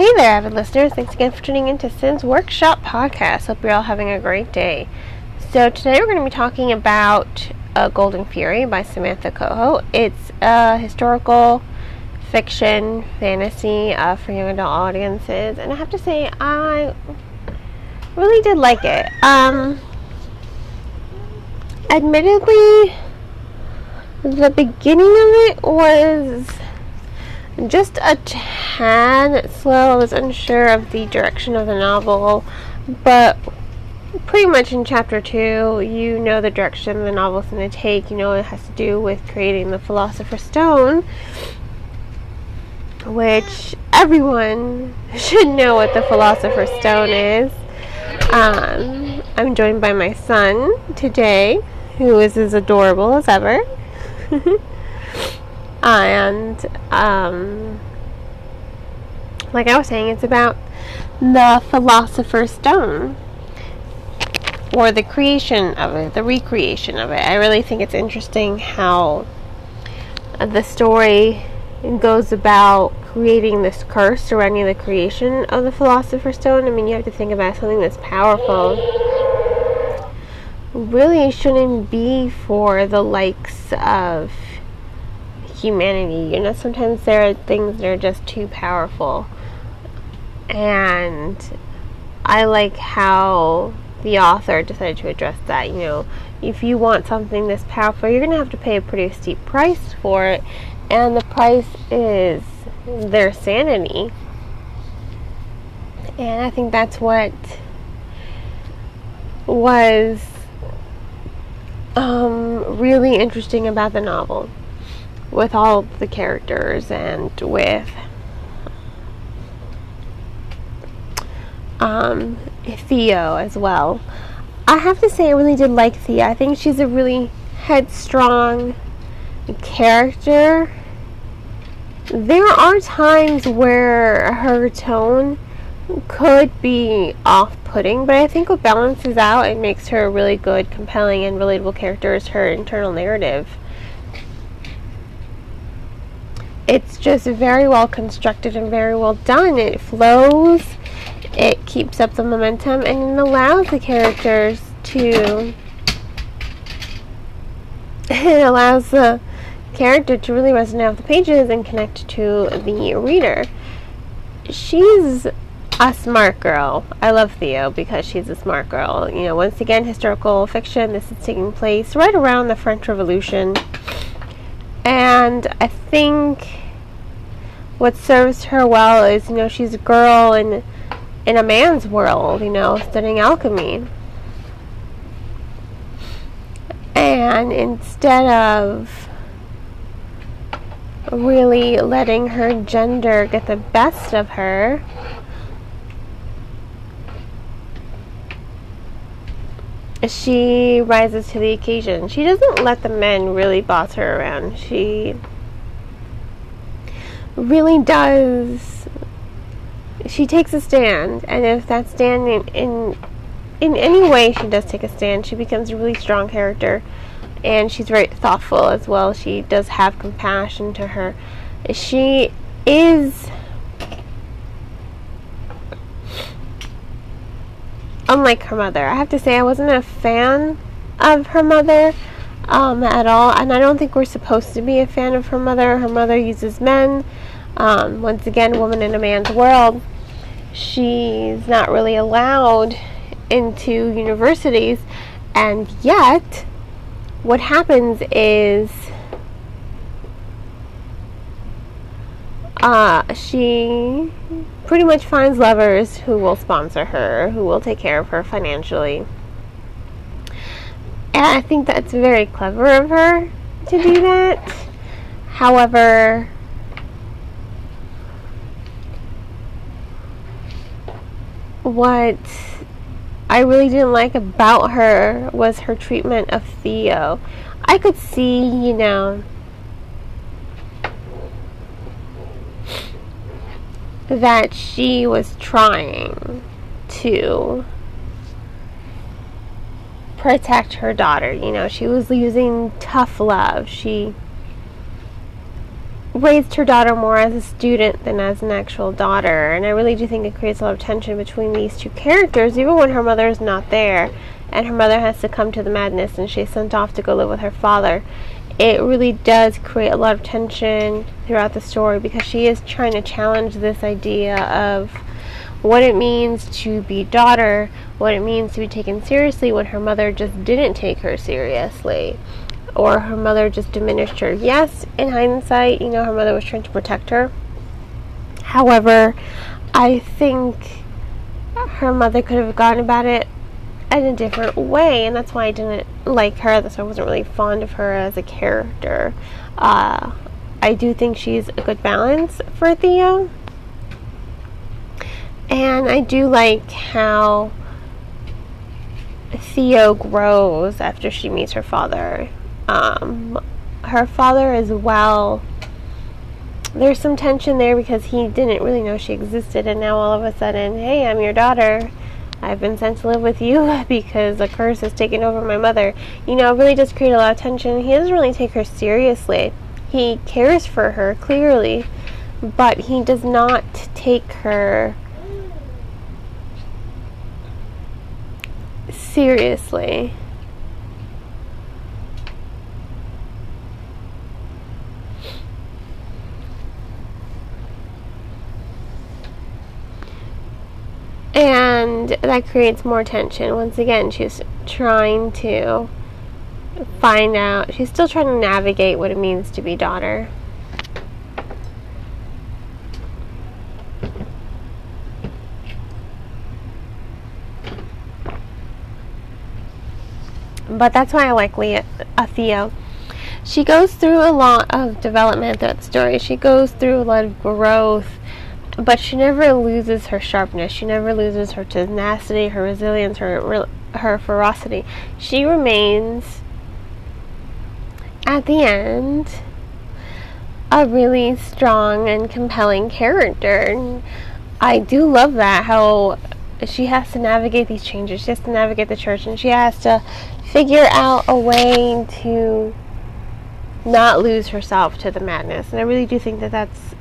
Hey there, avid listeners. Thanks again for tuning in to Sin's Workshop Podcast. Hope you're all having a great day. So today we're going to be talking about Golden Fury by Samantha Coho. It's a historical fiction fantasy for young adult audiences, and I have to say I really did like it. Admittedly, the beginning of it was just a tad slow. I was unsure of the direction of the novel, but pretty much in chapter 2, you know the direction the novel's going to take. You know it has to do with creating the philosopher's stone, which everyone should know what the philosopher's stone is. I'm joined by my son today, who is as adorable as ever. And like I was saying, it's about the philosopher's stone, or the creation of it, the recreation of it. I really think it's interesting how the story goes about creating this curse surrounding the creation of the philosopher's stone. I mean, you have to think about something that's powerful really shouldn't be for the likes of humanity. You know, sometimes there are things that are just too powerful, and I like how the author decided to address that. You know, if you want something this powerful, you're going to have to pay a pretty steep price for it, and the price is their sanity. And I think that's what was really interesting about the novel, with all the characters and with Theo as well. I have to say I really did like Thea. I think she's a really headstrong character. There are times where her tone could be off-putting, but I think what balances out and makes her a really good, compelling, and relatable character is her internal narrative. It's just very well constructed and very well done. It flows, it keeps up the momentum, and it allows the characters to... it allows the character to really resonate off the pages and connect to the reader. She's a smart girl. I love Theo because she's a smart girl. You know, once again, historical fiction. This is taking place right around the French Revolution. And I think what serves her well is, you know, she's a girl in a man's world, you know, studying alchemy. And instead of really letting her gender get the best of her, she rises to the occasion. She doesn't let the men really boss her around. She really does. She takes a stand, and if that stand in any way she does take a stand, she becomes a really strong character, and she's very thoughtful as well. She does have compassion to her. She is unlike her mother. I have to say I wasn't a fan of her mother at all, and I don't think we're supposed to be a fan of her mother. Her mother uses men. Once again, a woman in a man's world. She's not really allowed into universities, and yet what happens is she pretty much finds lovers who will sponsor her, who will take care of her financially. And I think that's very clever of her to do that. However, what I really didn't like about her was her treatment of Theo. I could see, you know, that she was trying to protect her daughter. You know, she was using tough love. She raised her daughter more as a student than as an actual daughter, and I really do think it creates a lot of tension between these two characters, even when her mother is not there, and her mother has to come to the madness and she's sent off to go live with her father. It really does create a lot of tension throughout the story, because she is trying to challenge this idea of what it means to be daughter, what it means to be taken seriously when her mother just didn't take her seriously, or her mother just diminished her. Yes, in hindsight, her mother was trying to protect her. However, I think her mother could have gone about it in a different way, and that's why I didn't like her. That's why I wasn't really fond of her as a character. I do think she's a good balance for Theo, and I do like how Theo grows after she meets her father. Her father as well, there's some tension there because he didn't really know she existed, and now all of a sudden, hey, I'm your daughter, I've been sent to live with you because a curse has taken over my mother. It really does create a lot of tension. He doesn't really take her seriously. He cares for her, clearly, but he does not take her seriously. And that creates more tension. Once again, she's trying to find out, she's still trying to navigate what it means to be daughter. But that's why I like Theo. She goes through a lot of development throughout the story. She goes through a lot of growth, but she never loses her sharpness. She never loses her tenacity, her resilience, her ferocity. She remains, at the end, a really strong and compelling character. And I do love that, how she has to navigate these changes. She has to navigate the church, and she has to figure out a way to not lose herself to the madness. And I really do think that that's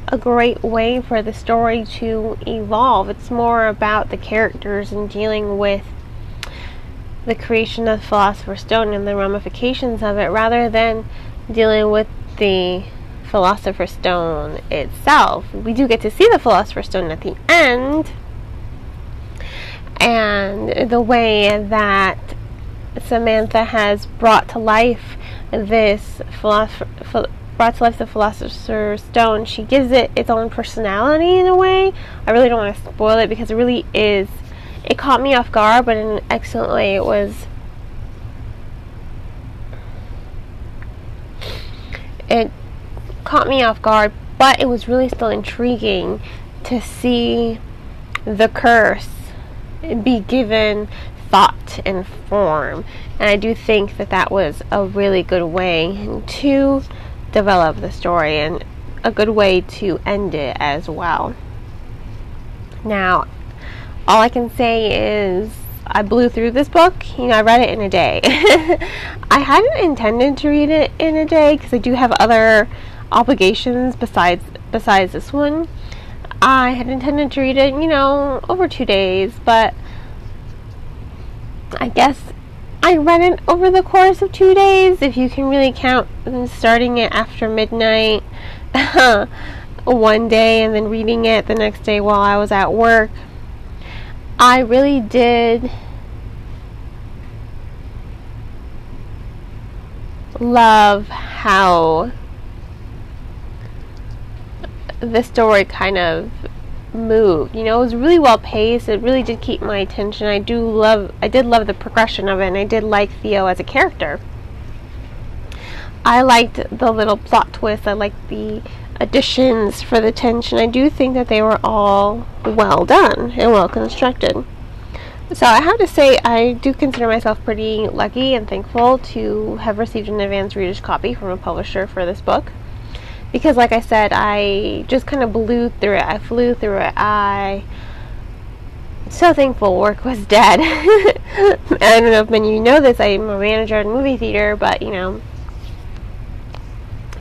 a great way for the story to evolve. It's more about the characters and dealing with the creation of the Philosopher's Stone and the ramifications of it, rather than dealing with the Philosopher's Stone itself. We do get to see the Philosopher's Stone at the end, and the way that Samantha has brought to life the Philosopher's Stone. She gives it its own personality in a way. I really don't want to spoil it, because it really is, it caught me off guard, but in an excellent way. It caught me off guard, but it was really still intriguing to see the curse be given thought and form. And I do think that that was a really good way to develop the story, and a good way to end it as well. Now, all I can say is I blew through this book. I read it in a day. I hadn't intended to read it in a day, because I do have other obligations besides this one. I had intended to read it, over 2 days, but I guess I read it over the course of 2 days, if you can really count starting it after midnight one day and then reading it the next day while I was at work. I really did love how the story kind of moved. It was really well paced. It really did keep my attention. I did love the progression of it, and I did like Theo as a character. I liked the little plot twists. I liked the additions for the tension. I do think that they were all well done and well constructed. So I have to say, I do consider myself pretty lucky and thankful to have received an advance reader's copy from a publisher for this book. Because, like I said, I just kind of blew through it. I flew through it. I'm so thankful work was dead. I don't know if many of you know this. I'm a manager at a movie theater, but,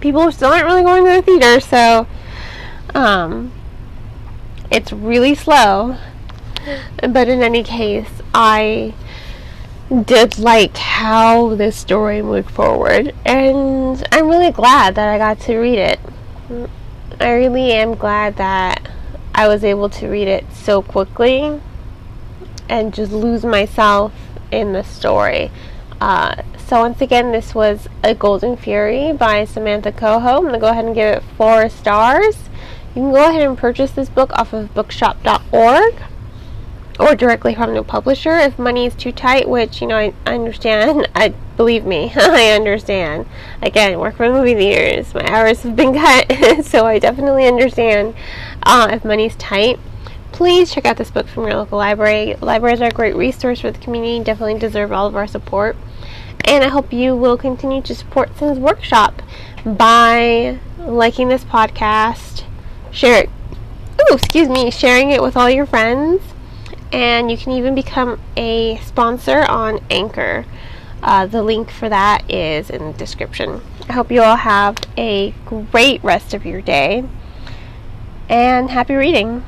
people still aren't really going to the theater, so it's really slow. But in any case, I did like how this story moved forward, and I'm really glad that I got to read it. I really am glad that I was able to read it so quickly and just lose myself in the story. So once again, this was A Golden Fury by Samantha Coho. I'm going to go ahead and give it 4 stars. You can go ahead and purchase this book off of bookshop.org or directly from the publisher if money is too tight, which, I understand. Believe me, I understand. Again, work for movie theaters. My hours have been cut, so I definitely understand if money's tight. Please check out this book from your local library. Libraries are a great resource for the community, definitely deserve all of our support. And I hope you will continue to support Sim's Workshop by liking this podcast, sharing it with all your friends, and you can even become a sponsor on Anchor. The link for that is in the description. I hope you all have a great rest of your day, and happy reading.